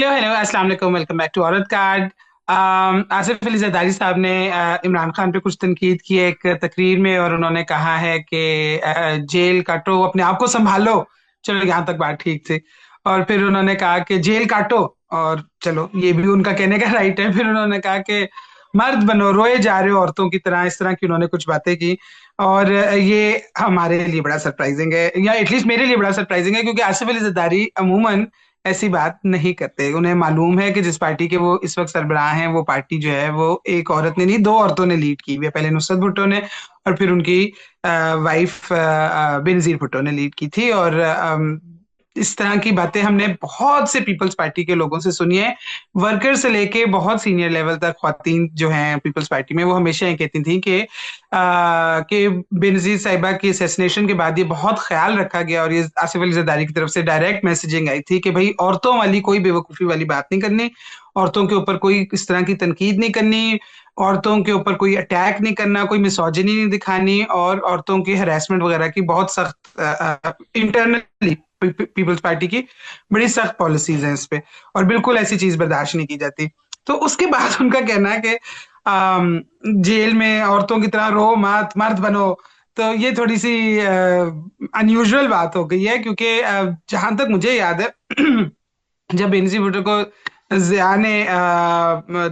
Hello hello अस्सलाम वालेकुम, welcome back to औरत कार्ड। आसिफ अली जरदारी साहब ने इमरान खान पे कुछ तनकीद की है एक तकरीर में, और उन्होंने कहा है कि जेल काटो, अपने आप को संभालो। चलो, यहाँ तक बात ठीक थी। और फिर उन्होंने कहा कि जेल काटो, और चलो ये भी उनका कहने का राइट है। फिर उन्होंने कहा कि मर्द बनो, रोए जा रहे हो औरतों की तरह, इस तरह की उन्होंने कुछ बातें की। और ये हमारे लिए बड़ा सरप्राइजिंग है, या एटलीस्ट मेरे लिए बड़ा सरप्राइजिंग है, क्योंकि आसिफ अली जरदारी अमूमन ऐसी बात नहीं करते। उन्हें मालूम है कि जिस पार्टी के वो इस वक्त सरबराह हैं, वो पार्टी जो है वो एक औरत ने नहीं, दो औरतों ने लीड की हुई है। पहले नुसरत भुट्टो ने, और फिर उनकी वाइफ बेनजीर भुट्टो ने लीड की थी। और इस तरह की बातें हमने बहुत से पीपल्स पार्टी के लोगों से सुनी है। वर्कर से लेके बहुत सीनियर लेवल तक ख्वातीन जो हैं पीपल्स पार्टी में, वो हमेशा ये कहती थी कि बेनजीर साहिबा की असैसिनेशन के बाद ये बहुत ख्याल रखा गया, और ये आसिफ अली जरदारी की तरफ से डायरेक्ट मैसेजिंग आई थी कि भाई औरतों वाली कोई बेवकूफ़ी वाली बात नहीं करनी, औरतों के ऊपर कोई इस तरह की तनकीद नहीं करनी, औरतों के ऊपर कोई अटैक नहीं करना, कोई मिसोजिनी नहीं दिखानी, और औरतों की हरासमेंट वगैरह की बहुत सख्त इंटरनली पीपल्स पार्टी की बड़ी सख्त पॉलिसीज हैं इस पे, और बिल्कुल ऐसी चीज बर्दाश्त नहीं की जाती। तो उसके बाद उनका कहना है कि जेल में औरतों की तरह रो मत, मर्द बनो। तो ये थोड़ी सी अनयूजुअल बात हो गई है, क्योंकि जहां तक मुझे याद है जब बेनजीर भुट्टो को जिया ने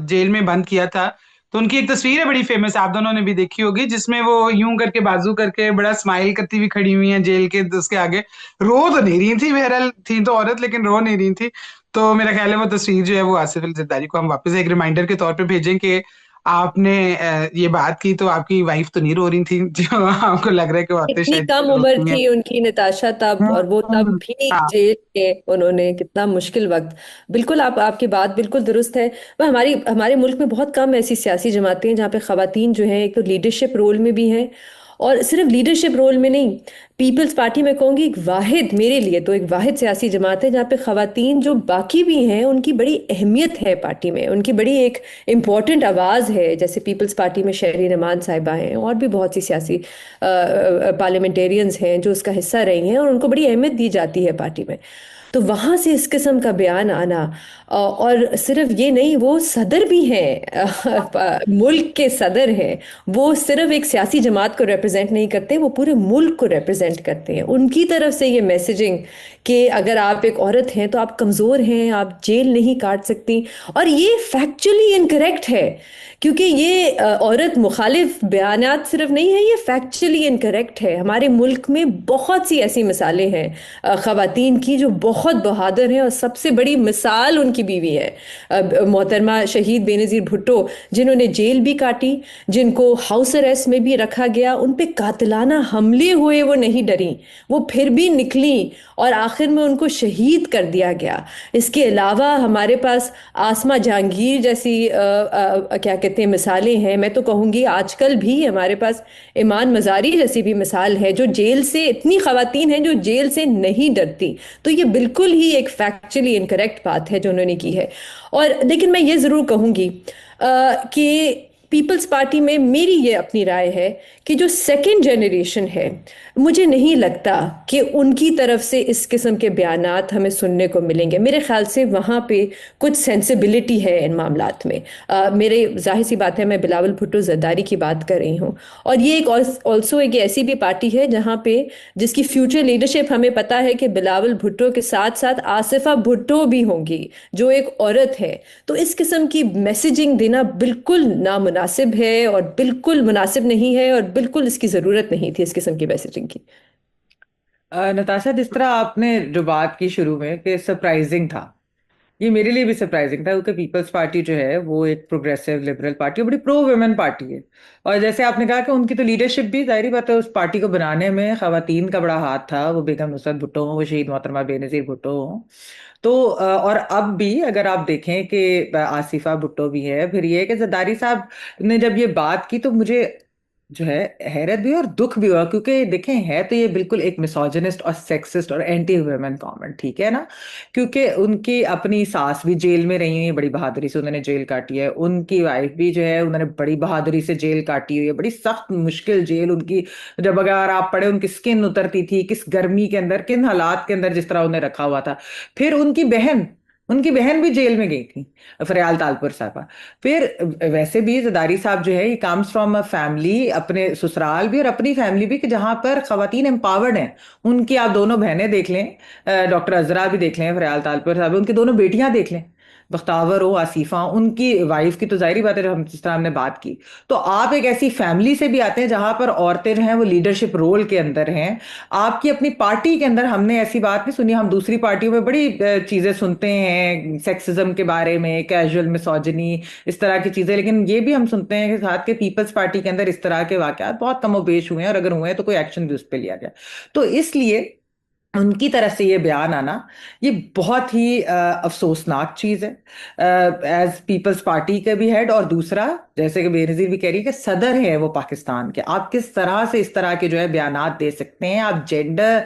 जेल में बंद किया था, तो उनकी एक तस्वीर है बड़ी फेमस, आप दोनों ने भी देखी होगी, जिसमें वो यूं करके बाजू करके बड़ा स्माइल करती हुई खड़ी हुई है जेल के उसके आगे। रो तो नहीं रही थी, बहरहाल थी तो औरत, लेकिन रो नहीं रही थी। तो मेरा ख्याल है वो तस्वीर जो है वो आसिफ अली जरदारी को हम वापस एक रिमाइंडर के तौर पे भेजें कि आपने ये बात की तो आपकी वाइफ तो नहीं रो रही थी, जो आपको लग रहा है कि औरतें इतनी शायद कम उम्र रोती हैं। थी उनकी नताशा तब, और वो तब भी हाँ। जेल के उन्होंने कितना मुश्किल वक्त। बिल्कुल, आप आपकी बात बिल्कुल दुरुस्त है। वह हमारे मुल्क में बहुत कम ऐसी सियासी जमातें हैं जहाँ पे खवातीन जो हैं एक तो लीडरशिप रोल में भी हैं, और सिर्फ लीडरशिप रोल में नहीं। पीपल्स पार्टी में कहूँगी एक वाहिद, मेरे लिए तो एक वाहिद सियासी जमात है जहाँ पे खवातीन जो बाकी भी हैं उनकी बड़ी अहमियत है पार्टी में, उनकी बड़ी एक इम्पॉर्टेंट आवाज़ है। जैसे पीपल्स पार्टी में शहरी नमान साहिबा हैं, और भी बहुत सी सियासी पार्लियामेंटेरियंस हैं जो उसका हिस्सा रही हैं, और उनको बड़ी अहमियत दी जाती है पार्टी में। तो वहां से इस किस्म का बयान आना, और सिर्फ ये नहीं, वो सदर भी हैं, मुल्क के सदर हैं। वो सिर्फ एक सियासी जमात को रिप्रेजेंट नहीं करते, वो पूरे मुल्क को रिप्रेजेंट करते हैं। उनकी तरफ से ये मैसेजिंग कि अगर आप एक औरत हैं तो आप कमज़ोर हैं, आप जेल नहीं काट सकती, और ये फैक्चुअली इनकरेक्ट है। क्योंकि ये औरत मुखालिफ बयानात सिर्फ नहीं है, ये फैक्चुअली इनकरेक्ट है। हमारे मुल्क में बहुत सी ऐसी मिसालें हैं खवातीन की जो बहुत बहादुर हैं, और सबसे बड़ी मिसाल उनकी बीवी है मोहतरमा शहीद बेनज़ीर भुट्टो, जिन्होंने जेल भी काटी, जिनको हाउस अरेस्ट में भी रखा गया, उन पे कातिलाना हमले हुए, वो नहीं डरी, वो फिर भी निकली, और आखिर में उनको शहीद कर दिया गया। इसके अलावा हमारे पास आसमा जहांगीर जैसी क्या कहते हैं मिसालें हैं। मैं तो कहूँगी आजकल भी हमारे पास ईमान मज़ारी जैसी भी मिसाल है, जो जेल से, इतनी खवातीन हैं जो जेल से नहीं डरती। तो ये बिल्कुल ही एक फैक्चुअली इनकरेक्ट बात है जो उन्होंने की है। और लेकिन मैं ये ज़रूर कहूँगी कि पीपल्स पार्टी में मेरी ये अपनी राय है कि जो सेकंड जनरेशन है, मुझे नहीं लगता कि उनकी तरफ से इस किस्म के बयानात हमें सुनने को मिलेंगे। मेरे ख्याल से वहाँ पे कुछ सेंसिबिलिटी है इन मामलात में। मेरे जाहिर सी बात है, मैं बिलावल भुट्टो जरदारी की बात कर रही हूँ, और ये एक ऑल्सो एक ऐसी भी पार्टी है जहाँ पे जिसकी फ्यूचर लीडरशिप हमें पता है कि बिलावल भुट्टो के साथ साथ आसिफा भुट्टो भी होंगी, जो एक औरत है। तो इस किस्म की मैसेजिंग देना बिल्कुल नामुनासिब है, और बिल्कुल मुनासिब नहीं है, और बिल्कुल इसकी ज़रूरत नहीं थी इस किस्म की मैसेजिंग की। नताशा, जिस तरह आपने जो बात की शुरू में कि सरप्राइजिंग था, ये मेरे लिए भी सरप्राइजिंग था, क्योंकि पीपल्स पार्टी जो है वो एक प्रोग्रेसिव लिबरल पार्टी है, बड़ी प्रो वुमेन पार्टी है। और जैसे आपने कहा कि उनकी तो लीडरशिप भी, जाहिर बात है, उस पार्टी को बनाने में खवातीन का बड़ा हाथ था, वो बेगम नुसरत भुट्टो हो, वो शहीद मोहतरमा बेनजीर भुट्टो हो। तो और अब भी अगर आप देखें कि आसिफा भुट्टो भी है, फिर ये है कि जरदारी साहब ने जब ये बात की तो मुझे जो है हैरत भी और दुख भी हुआ, क्योंकि देखें है तो ये बिल्कुल एक मिसोजिनिस्ट और सेक्सिस्ट और एंटी वुमेन कमेंट, ठीक है ना। क्योंकि उनकी अपनी सास भी जेल में रही हुई है, बड़ी बहादुरी से उन्होंने जेल काटी है, उनकी वाइफ भी जो है उन्होंने बड़ी बहादुरी से जेल काटी हुई है, बड़ी सख्त मुश्किल जेल उनकी। जब अगर आप पढ़े उनकी स्किन उतरती थी, किस गर्मी के अंदर, किन हालात के अंदर जिस तरह उन्हें रखा हुआ था। फिर उनकी बहन उनकी बहन भी जेल में गई थी, फरियाल तालपुर साहबा। फिर वैसे भी जदारी साहब जो है, ये कम्स फ्रॉम अ फैमिली, अपने ससुराल भी और अपनी फैमिली भी, कि जहां पर खवातीन एम्पावर्ड हैं। उनकी आप दोनों बहनें देख लें, डॉक्टर अजरा भी देख लें, फरियाल तालपुर साहब, उनकी दोनों बेटियां देख लें, बख्तावर हो, आसिफा, उनकी वाइफ की तो जाहिर बात है, जो हम जिस तरह हमने बात की। तो आप एक ऐसी फैमिली से भी आते हैं जहां पर औरतें जो हैं वो लीडरशिप रोल के अंदर हैं। आपकी अपनी पार्टी के अंदर हमने ऐसी बात नहीं सुनी। हम दूसरी पार्टियों में बड़ी चीजें सुनते हैं, सेक्सिज्म के बारे में, कैजुअल मिसोजिनी, इस तरह की चीजें, लेकिन ये भी हम सुनते हैं कि साथ के पीपल्स पार्टी के अंदर इस तरह के वाकयात बहुत कमोबेश हुए हैं, और अगर हुए हैं तो कोई एक्शन भी उस पर लिया गया। तो इसलिए उनकी तरफ से ये बयान आना, ये बहुत ही अफसोसनाक चीज है, एज पीपल्स पार्टी के भी हेड। और दूसरा, जैसे कि बेनजीर भी कह रही है, कि सदर है वो पाकिस्तान के, आप किस तरह से इस तरह के जो है बयानात दे सकते हैं? आप जेंडर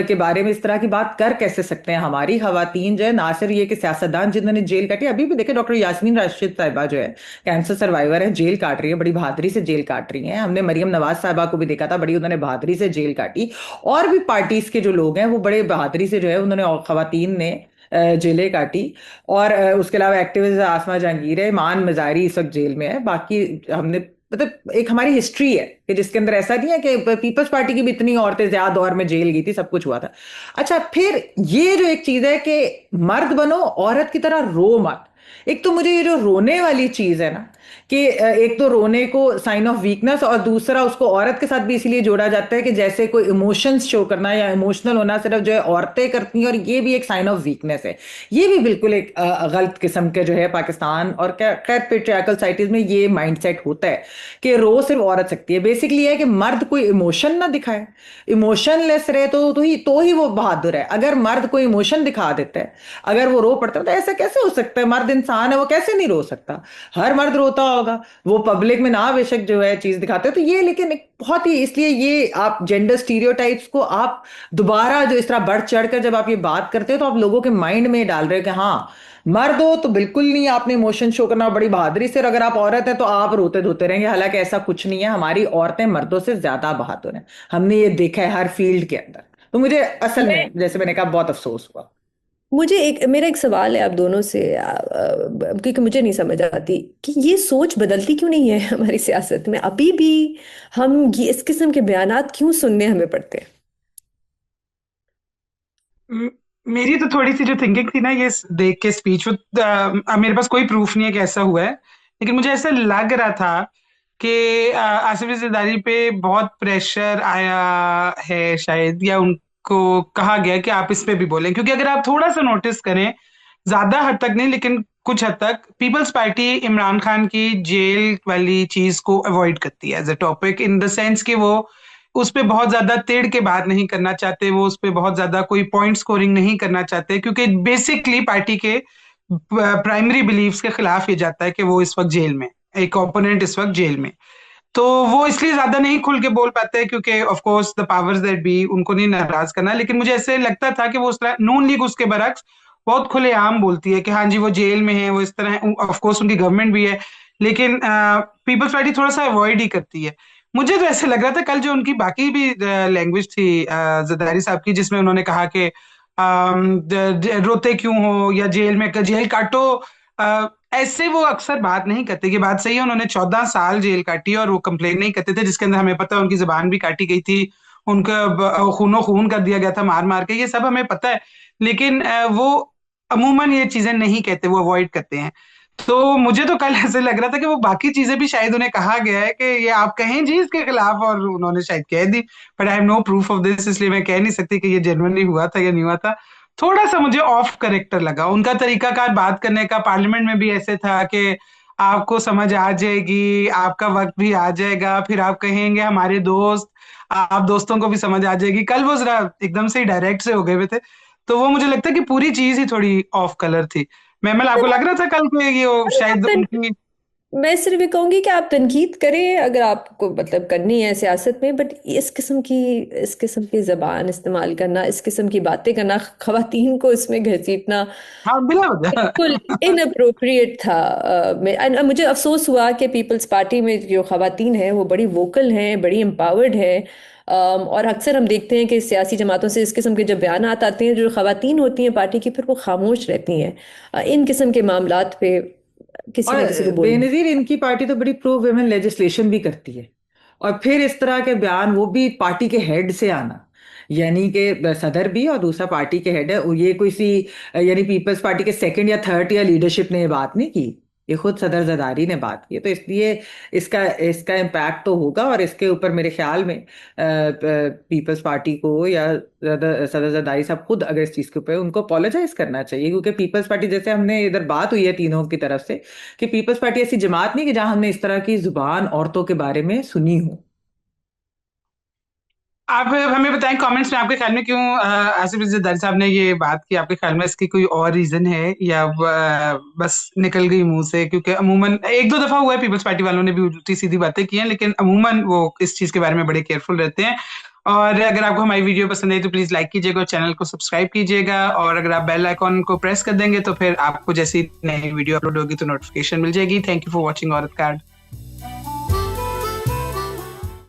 के बारे में इस तरह की बात कर कैसे सकते हैं? हमारी खवातीन जो है, ना सिर्फ ये कि सियासतदान जिन्होंने जेल काटी, अभी भी देखे डॉक्टर यास्मीन राशिद साहिबा जो है, कैंसर सर्वाइवर है, जेल काट रही है, बड़ी बहादुरी से जेल काट रही है। हमने मरियम नवाज साहिबा को भी देखा था, बड़ी उन्होंने बहादुरी से जेल काटी। और भी पार्टीज के जो लोग हैं वो बड़े बहादुरी से जो है उन्होंने, और खवातीन ने जेलें काटी। और उसके अलावा एक्टिविस्ट आसमा जहांगीर है, ईमान मजारी इस वक्त जेल में है। बाकी हमने, मतलब एक हमारी हिस्ट्री है कि जिसके अंदर ऐसा नहीं है कि पीपल्स पार्टी की भी इतनी औरतें ज्यादा दौर में जेल गई थी, सब कुछ हुआ था। अच्छा, फिर ये जो एक चीज है कि मर्द बनो, औरत की तरह रो मत। एक तो मुझे ये जो रोने वाली चीज है ना, कि एक तो रोने को साइन ऑफ वीकनेस, और दूसरा उसको औरत के साथ भी इसीलिए जोड़ा जाता है कि जैसे कोई इमोशंस शो करना या इमोशनल होना सिर्फ जो है औरतें करती हैं, और ये भी एक साइन ऑफ वीकनेस है। ये भी बिल्कुल एक गलत किस्म के जो है पाकिस्तान और खैर पेट्रियार्कल सोसाइटीज में ये माइंडसेट होता है कि रो सिर्फ औरत सकती है। बेसिकली है कि मर्द कोई इमोशन ना दिखाए, इमोशनलेस रहे, तो ही वो बहादुर है। अगर मर्द कोई इमोशन दिखा देता है, अगर वो रो पड़ता है, तो ऐसा कैसे हो सकता है? मर्द इंसान है, वो कैसे नहीं रो सकता? हर मर्द रोता होगा, वो पब्लिक में ना बेशक जो है चीज दिखाते हो। तो ये लेकिन एक बहुत ही, इसलिए ये आप जेंडर स्टीरियोटाइप्स को आप दोबारा जो इस तरह बढ़ चढ़ कर जब आप ये बात करते हो, तो आप लोगों के माइंड में डाल रहे हो कि हाँ, मर्द हो तो बिल्कुल नहीं आपने इमोशन शो करना बड़ी बहादुरी से, और अगर आप औरत है तो आप रोते धोते रहेंगे। हालांकि ऐसा कुछ नहीं है, हमारी औरतें मर्दों से ज्यादा बहादुर हैं। हमने ये देखा है हर फील्ड के अंदर। तो मुझे असल मैं में, जैसे मैंने कहा, बहुत अफसोस हुआ। मुझे एक मेरा एक सवाल है आप दोनों से, क्योंकि मुझे नहीं समझ आती कि ये सोच बदलती क्यों नहीं है हमारी सियासत में अभी भी। हम ये इस किस्म के बयानात क्यों सुनने हमें पड़ते हैं? म- मेरी तो थोड़ी सी जो थिंकिंग थी ना, ये देख के स्पीच, मेरे पास कोई प्रूफ नहीं है कि ऐसा हुआ है, लेकिन मुझे ऐसा लग रहा था कि आसिफ जरदारी पे बहुत प्रेशर आया है शायद, या उनको कहा गया कि आप इस पे भी बोलें। क्योंकि अगर आप थोड़ा सा नोटिस करें, ज्यादा हद तक नहीं लेकिन कुछ हद तक, पीपल्स पार्टी इमरान खान की जेल वाली चीज को अवॉइड करती है as a topic, in the sense कि वो उस पे बहुत ज्यादा तेड़ के बात नहीं करना चाहते, वो उस पे बहुत ज्यादा कोई पॉइंट स्कोरिंग नहीं करना चाहते, क्योंकि बेसिकली पार्टी के प्राइमरी बिलीफ्स के खिलाफ ये जाता है कि वो इस वक्त जेल में, एक ओपोनेंट इस वक्त जेल में। तो वो इसलिए ज्यादा नहीं खुल के बोल पाते हैं, क्योंकि of course the powers that be, उनको नहीं नाराज करना। लेकिन मुझे ऐसे लगता था कि वो उस तरह, नून लीग उसके बरक्स बहुत खुलेआम बोलती है कि हाँ जी वो जेल में है, वो इस तरह है, ऑफ कोर्स उनकी गवर्नमेंट भी है, लेकिन पीपल्स पार्टी थोड़ा सा अवॉइड ही करती है। मुझे तो ऐसे लग रहा था कल जो उनकी बाकी भी लैंग्वेज थी जरदारी साहब की, जिसमें उन्होंने कहा कि रोते क्यों हो, या जेल में जेल काटो, ऐसे वो अक्सर बात नहीं करते। ये बात सही है, उन्होंने 14 साल जेल काटी और वो कंप्लेन नहीं करते थे, जिसके अंदर हमें पता है उनकी जुबान भी काटी गई थी, उनका खूनो खून कर दिया गया था मार मार के, ये सब हमें पता है। लेकिन वो अमूमन ये चीजें नहीं कहते, वो अवॉइड करते हैं। तो मुझे तो कल ऐसे लग रहा था कि वो बाकी चीजें भी शायद उन्हें कहा गया है कि ये आप कहें जी इसके खिलाफ, और उन्होंने शायद कह दी, but I have no proof of this, इसलिए मैं कह नहीं सकती कि ये जेन्युइनली हुआ था या नहीं हुआ था। थोड़ा सा मुझे ऑफ करेक्टर लगा उनका तरीकाकार बात करने का। पार्लियामेंट में भी ऐसे था कि आपको समझ आ जाएगी, आपका वक्त भी आ जाएगा, फिर आप कहेंगे हमारे दोस्त, आप दोस्तों को भी समझ आ जाएगी। कल वो जरा एकदम से ही डायरेक्ट से हो गए हुए थे, तो वो मुझे लगता है कि पूरी चीज ही थोड़ी ऑफ कलर थी। मैमल, आपको लग रहा था कल को ये शायद परिवर्तन उनकी? मैं सिर्फ ये कहूंगी कि आप तनकीद करें अगर आपको मतलब करनी है सियासत में, बट इस किस्म की जबान इस्तेमाल करना, इस किस्म की बातें करना, खवातीन को इसमें घसीटना हाँ, बिला वजह। बिल्कुल इनअप्रोप्रिएट था। मुझे अफसोस हुआ कि पीपल्स पार्टी में जो खवातीन हैं वो बड़ी वोकल हैं, बड़ी एम्पावर्ड हैं। और अक्सर हम देखते हैं कि सियासी जमातों से इस किस्म के जब बयानात आते हैं, जो खवातीन होती हैं पार्टी की, फिर वो खामोश रहती हैं इन किस्म के मामलात पे किसी और ना किसी को बोलना। बेनजीर इनकी पार्टी तो बड़ी प्रो वुमेन लेजिस्लेशन भी करती है, और फिर इस तरह के बयान, वो भी पार्टी के हेड से आना, यानी कि सदर भी और दूसरा पार्टी के हेड है, और ये कोई सी यानी पीपल्स पार्टी के सेकंड या थर्ड या लीडरशिप ने ये बात नहीं की, ये खुद सदर जरदारी ने बात की है। तो इसलिए इसका इसका इम्पैक्ट तो होगा, और इसके ऊपर मेरे ख्याल में पीपल्स पार्टी को या सदर जरदारी साहब खुद अगर इस चीज के ऊपर उनको अपोलोजाइज करना चाहिए, क्योंकि पीपल्स पार्टी, जैसे हमने इधर बात हुई है तीनों की तरफ से, कि पीपल्स पार्टी ऐसी जमात नहीं कि जहां हमने इस तरह की जुबान औरतों के बारे में सुनी हो। आप हमें बताएं कमेंट्स में आपके ख्याल में क्यों आसिफ जरदारी साहब ने ये बात की। आपके ख्याल में इसकी कोई और रीजन है या बस निकल गई मुंह से? क्योंकि अमूमन एक दो दफा हुआ है पीपल्स पार्टी वालों ने भी उल्टी सीधी बातें की हैं, लेकिन अमूमन वो इस चीज के बारे में बड़े केयरफुल रहते हैं। और अगर आपको हमारी वीडियो पसंद आई तो प्लीज लाइक कीजिएगा और चैनल को सब्सक्राइब कीजिएगा, और अगर आप बेल आइकॉन को प्रेस कर देंगे तो फिर आपको जैसी नई वीडियो अपलोड होगी तो नोटिफिकेशन मिल जाएगी। थैंक यू फॉर वॉचिंग औरत कार्ड।